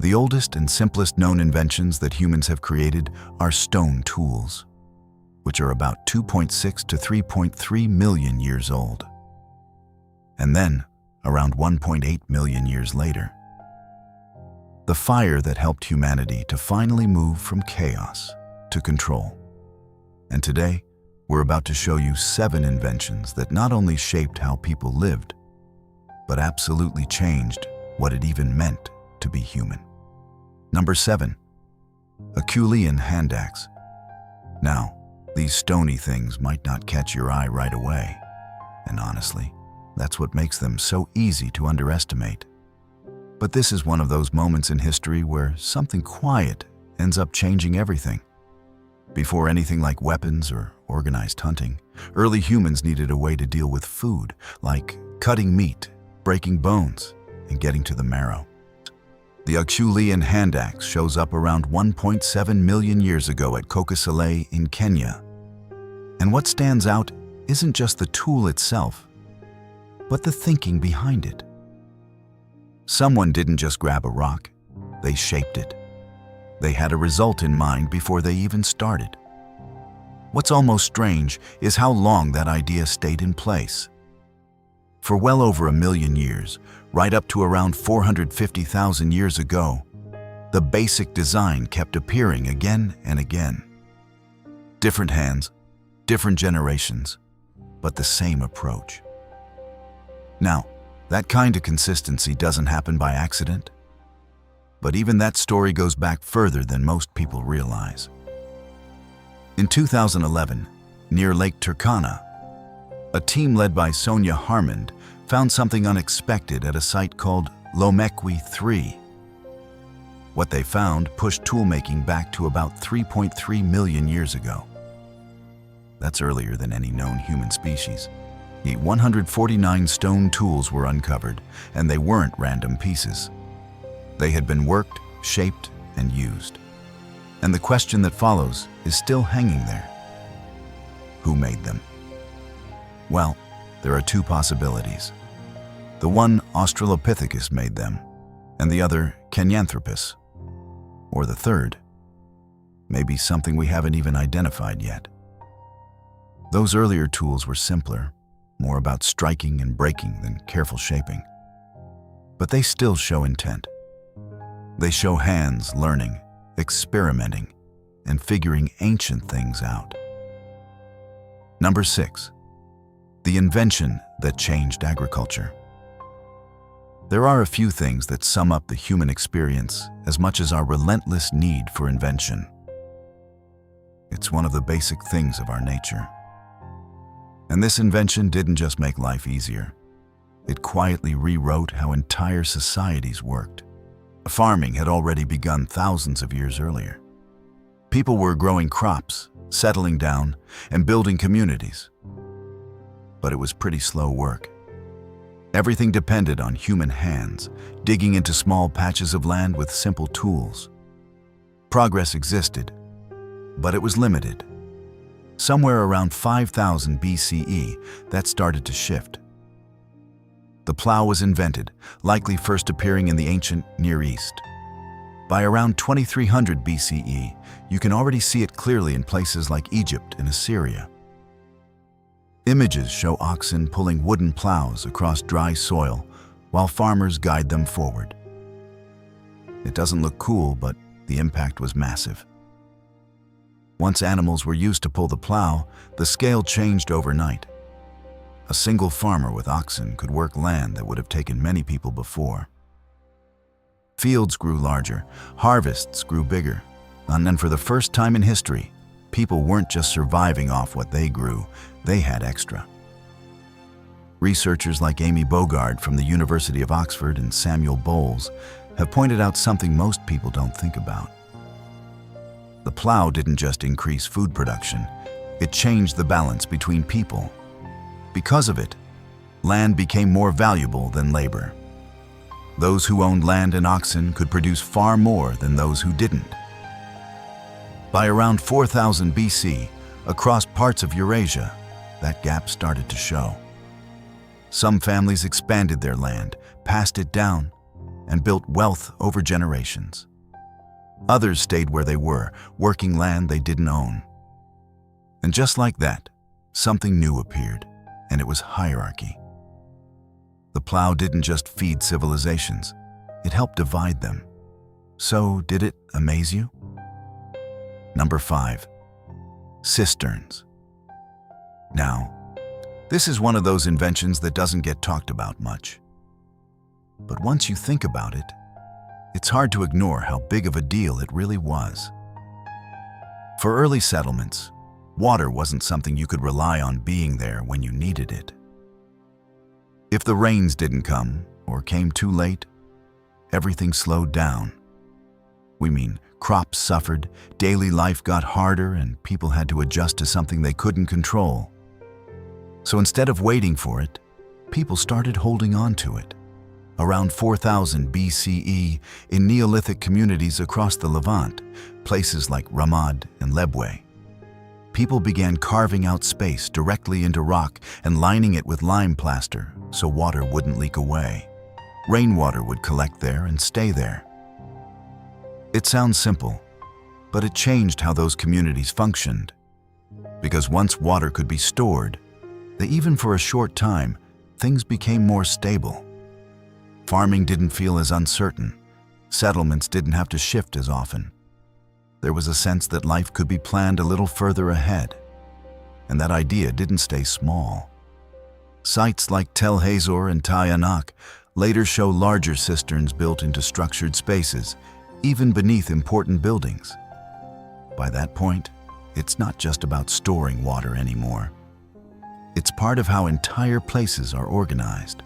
The oldest and simplest known inventions that humans have created are stone tools, which are about 2.6 to 3.3 million years old. And then, around 1.8 million years later, the fire that helped humanity to finally move from chaos to control. And today, we're about to show you 7 inventions that not only shaped how people lived, but absolutely changed what it even meant to be human. Number 7. Acheulean hand axe. Now, these stony things might not catch your eye right away, and honestly, that's what makes them so easy to underestimate. But this is one of those moments in history where something quiet ends up changing everything. Before anything like weapons or organized hunting, early humans needed a way to deal with food, like cutting meat, breaking bones, and getting to the marrow. The Acheulean hand axe shows up around 1.7 million years ago at Kokosile in Kenya. And what stands out isn't just the tool itself, but the thinking behind it. Someone didn't just grab a rock, they shaped it. They had a result in mind before they even started. What's almost strange is how long that idea stayed in place. For well over 1 million years, right up to around 450,000 years ago, the basic design kept appearing again and again. Different hands, different generations, but the same approach. Now, that kind of consistency doesn't happen by accident. But even that story goes back further than most people realize. In 2011, near Lake Turkana, a team led by Sonia Harmond found something unexpected at a site called Lomekwi 3. What they found pushed toolmaking back to about 3.3 million years ago. That's earlier than any known human species. 149 stone tools were uncovered, and they weren't random pieces. They had been worked, shaped, and used. And the question that follows is still hanging there. Who made them? Well, there are 2 possibilities. The one, Australopithecus made them, and the other, Kenyanthropus. Or the third, maybe something we haven't even identified yet. Those earlier tools were simpler, more about striking and breaking than careful shaping. But they still show intent. They show hands learning, experimenting, and figuring ancient things out. Number 6. The invention that changed agriculture. There are a few things that sum up the human experience as much as our relentless need for invention. It's one of the basic things of our nature. And this invention didn't just make life easier. It quietly rewrote how entire societies worked. Farming had already begun thousands of years earlier. People were growing crops, settling down, and building communities. But it was pretty slow work. Everything depended on human hands, digging into small patches of land with simple tools. Progress existed, but it was limited. Somewhere around 5000 BCE, that started to shift. The plow was invented, likely first appearing in the ancient Near East. By around 2300 BCE, you can already see it clearly in places like Egypt and Assyria. Images show oxen pulling wooden plows across dry soil while farmers guide them forward. It doesn't look cool, but the impact was massive. Once animals were used to pull the plow, the scale changed overnight. A single farmer with oxen could work land that would have taken many people before. Fields grew larger, harvests grew bigger, and then for the first time in history, people weren't just surviving off what they grew, they had extra. Researchers like Amy Bogard from the University of Oxford and Samuel Bowles have pointed out something most people don't think about. The plow didn't just increase food production, it changed the balance between people. Because of it, land became more valuable than labor. Those who owned land and oxen could produce far more than those who didn't. By around 4000 BC, across parts of Eurasia, that gap started to show. Some families expanded their land, passed it down, and built wealth over generations. Others stayed where they were, working land they didn't own. And just like that, something new appeared, and it was hierarchy. The plow didn't just feed civilizations, it helped divide them. So, did it amaze you? Number 5. Cisterns. Now, this is one of those inventions that doesn't get talked about much. But once you think about it, it's hard to ignore how big of a deal it really was. For early settlements, water wasn't something you could rely on being there when you needed it. If the rains didn't come or came too late, everything slowed down. Crops suffered, daily life got harder, and people had to adjust to something they couldn't control. So instead of waiting for it, people started holding on to it. Around 4000 BCE, in Neolithic communities across the Levant, places like Ramad and Lebwe, people began carving out space directly into rock and lining it with lime plaster so water wouldn't leak away. Rainwater would collect there and stay there. It sounds simple, but it changed how those communities functioned. Because once water could be stored, even for a short time, things became more stable. Farming didn't feel as uncertain. Settlements didn't have to shift as often. There was a sense that life could be planned a little further ahead. And that idea didn't stay small. Sites like Tel Hazor and Tianak later show larger cisterns built into structured spaces, even beneath important buildings. By that point, it's not just about storing water anymore. It's part of how entire places are organized.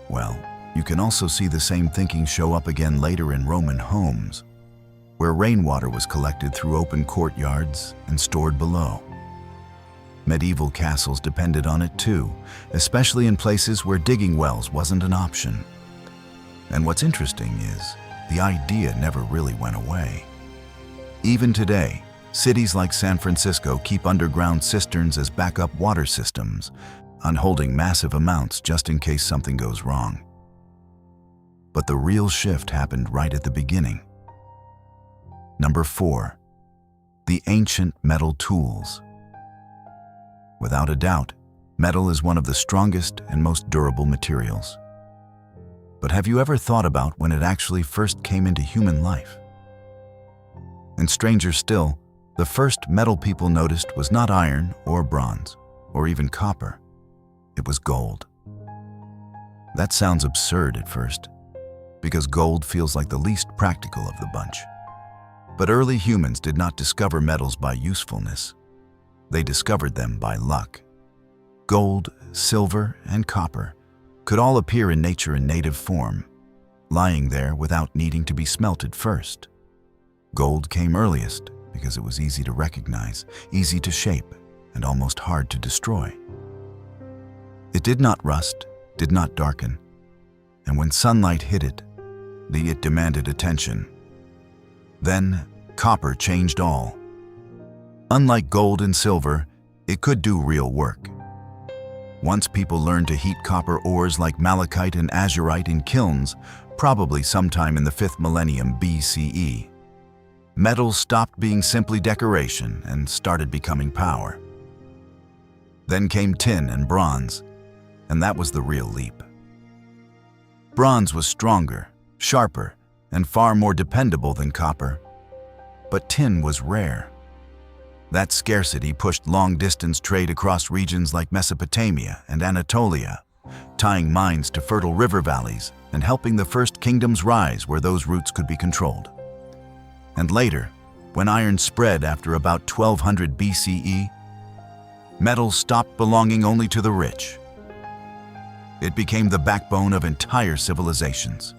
Well, you can also see the same thinking show up again later in Roman homes, where rainwater was collected through open courtyards and stored below. Medieval castles depended on it too, especially in places where digging wells wasn't an option. And what's interesting is, the idea never really went away. Even today, cities like San Francisco keep underground cisterns as backup water systems, holding massive amounts just in case something goes wrong. But the real shift happened right at the beginning. Number 4. The ancient metal tools. Without a doubt, metal is one of the strongest and most durable materials. But have you ever thought about when it actually first came into human life? And stranger still, the first metal people noticed was not iron or bronze or even copper. It was gold. That sounds absurd at first, because gold feels like the least practical of the bunch. But early humans did not discover metals by usefulness. They discovered them by luck. Gold, silver, and copper could all appear in nature in native form, lying there without needing to be smelted first. Gold came earliest because it was easy to recognize, easy to shape, and almost hard to destroy. It did not rust, did not darken, and when sunlight hit it, it demanded attention. Then, copper changed all. Unlike gold and silver, it could do real work. Once people learned to heat copper ores like malachite and azurite in kilns, probably sometime in the 5th millennium BCE, metals stopped being simply decoration and started becoming power. Then came tin and bronze, and that was the real leap. Bronze was stronger, sharper, and far more dependable than copper, but tin was rare. That scarcity pushed long-distance trade across regions like Mesopotamia and Anatolia, tying mines to fertile river valleys and helping the first kingdoms rise where those routes could be controlled. And later, when iron spread after about 1200 BCE, metal stopped belonging only to the rich. It became the backbone of entire civilizations.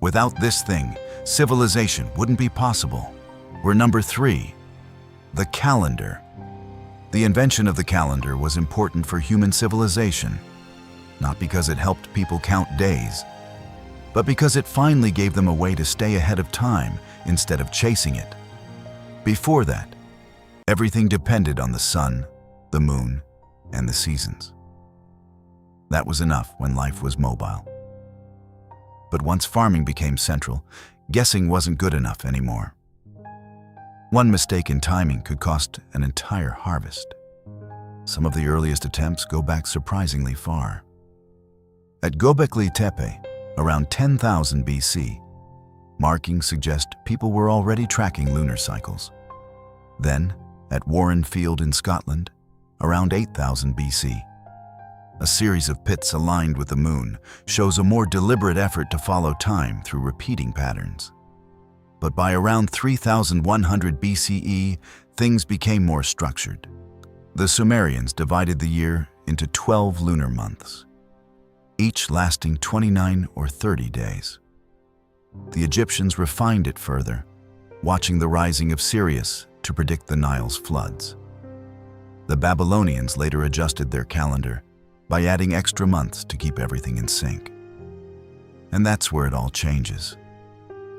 Without this thing, civilization wouldn't be possible. We're number 3. The calendar. The invention of the calendar was important for human civilization, not because it helped people count days, but because it finally gave them a way to stay ahead of time instead of chasing it. Before that, everything depended on the sun, the moon, and the seasons. That was enough when life was mobile. But once farming became central, guessing wasn't good enough anymore. One mistake in timing could cost an entire harvest. Some of the earliest attempts go back surprisingly far. At Göbekli Tepe, around 10,000 BC, markings suggest people were already tracking lunar cycles. Then, at Warren Field in Scotland, around 8,000 BC, a series of pits aligned with the moon shows a more deliberate effort to follow time through repeating patterns. But by around 3,100 BCE, things became more structured. The Sumerians divided the year into 12 lunar months, each lasting 29 or 30 days. The Egyptians refined it further, watching the rising of Sirius to predict the Nile's floods. The Babylonians later adjusted their calendar by adding extra months to keep everything in sync. And that's where it all changes.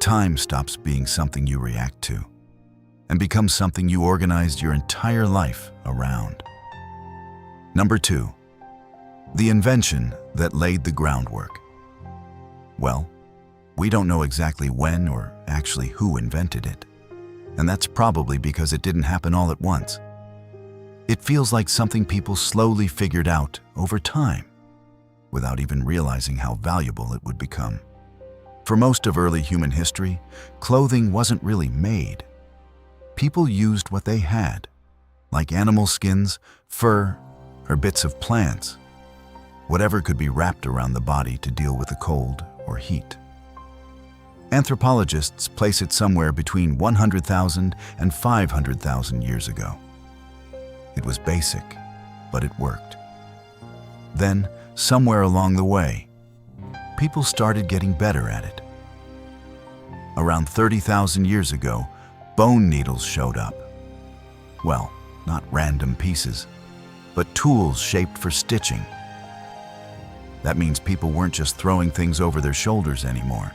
Time stops being something you react to and becomes something you organized your entire life around. Number 2, the invention that laid the groundwork. Well, we don't know exactly when or actually who invented it, and that's probably because it didn't happen all at once. It feels like something people slowly figured out over time, without even realizing how valuable it would become. For most of early human history, clothing wasn't really made. People used what they had, like animal skins, fur, or bits of plants. Whatever could be wrapped around the body to deal with the cold or heat. Anthropologists place it somewhere between 100,000 and 500,000 years ago. It was basic, but it worked. Then, somewhere along the way, people started getting better at it. Around 30,000 years ago, bone needles showed up. Well, not random pieces, but tools shaped for stitching. That means people weren't just throwing things over their shoulders anymore.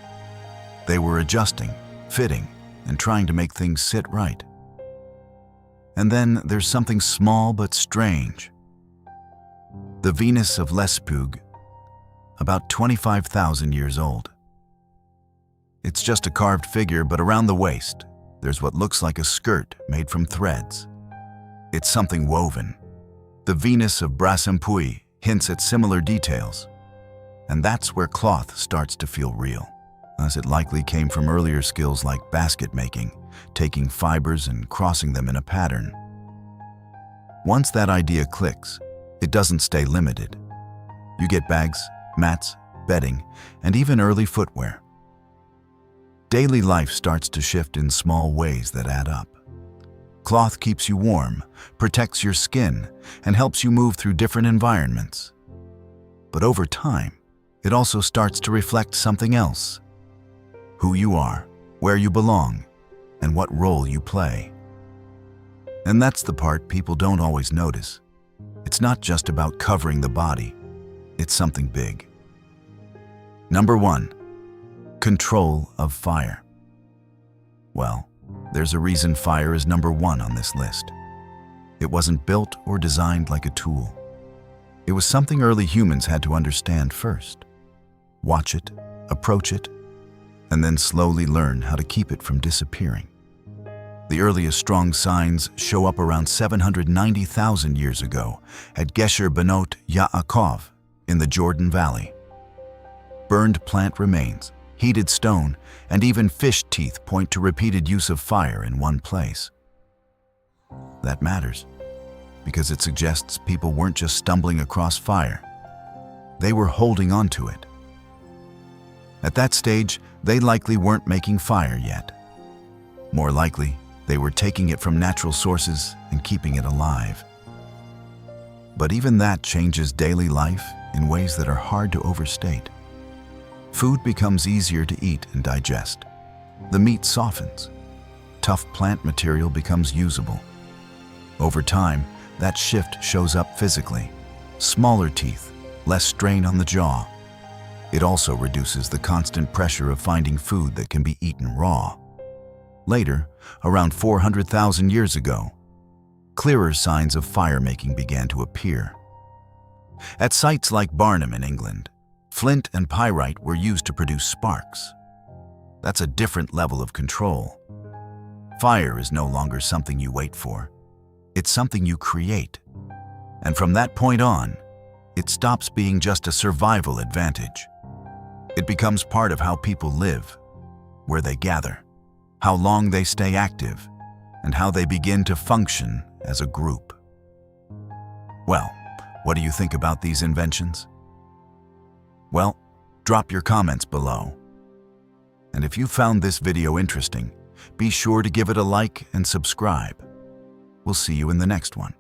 They were adjusting, fitting, and trying to make things sit right. And then there's something small but strange. The Venus of Lespug, about 25,000 years old. It's just a carved figure, but around the waist, there's what looks like a skirt made from threads. It's something woven. The Venus of Brasempui hints at similar details. And that's where cloth starts to feel real, as it likely came from earlier skills like basket making, taking fibers and crossing them in a pattern. Once that idea clicks, it doesn't stay limited. You get bags, mats, bedding, and even early footwear. Daily life starts to shift in small ways that add up. Cloth keeps you warm, protects your skin, and helps you move through different environments. But over time, it also starts to reflect something else. Who you are, where you belong, and what role you play. And that's the part people don't always notice. It's not just about covering the body. It's something big. Number 1, control of fire. Well, there's a reason fire is number 1 on this list. It wasn't built or designed like a tool. It was something early humans had to understand first. Watch it, approach it, and then slowly learn how to keep it from disappearing. The earliest strong signs show up around 790,000 years ago at Gesher Benot Yaakov in the Jordan Valley. Burned plant remains, heated stone, and even fish teeth point to repeated use of fire in one place. That matters, because it suggests people weren't just stumbling across fire. They were holding on to it. At that stage, they likely weren't making fire yet. More likely, they were taking it from natural sources and keeping it alive. But even that changes daily life in ways that are hard to overstate. Food becomes easier to eat and digest. The meat softens. Tough plant material becomes usable. Over time, that shift shows up physically. Smaller teeth, less strain on the jaw. It also reduces the constant pressure of finding food that can be eaten raw. Later, around 400,000 years ago, clearer signs of fire-making began to appear. At sites like Barnum in England, Flint and pyrite were used to produce sparks. That's a different level of control. Fire is no longer something you wait for. It's something you create. And from that point on, it stops being just a survival advantage. It becomes part of how people live, where they gather, how long they stay active, and how they begin to function as a group. Well, what do you think about these inventions? Well, drop your comments below. And if you found this video interesting, be sure to give it a like and subscribe. We'll see you in the next one.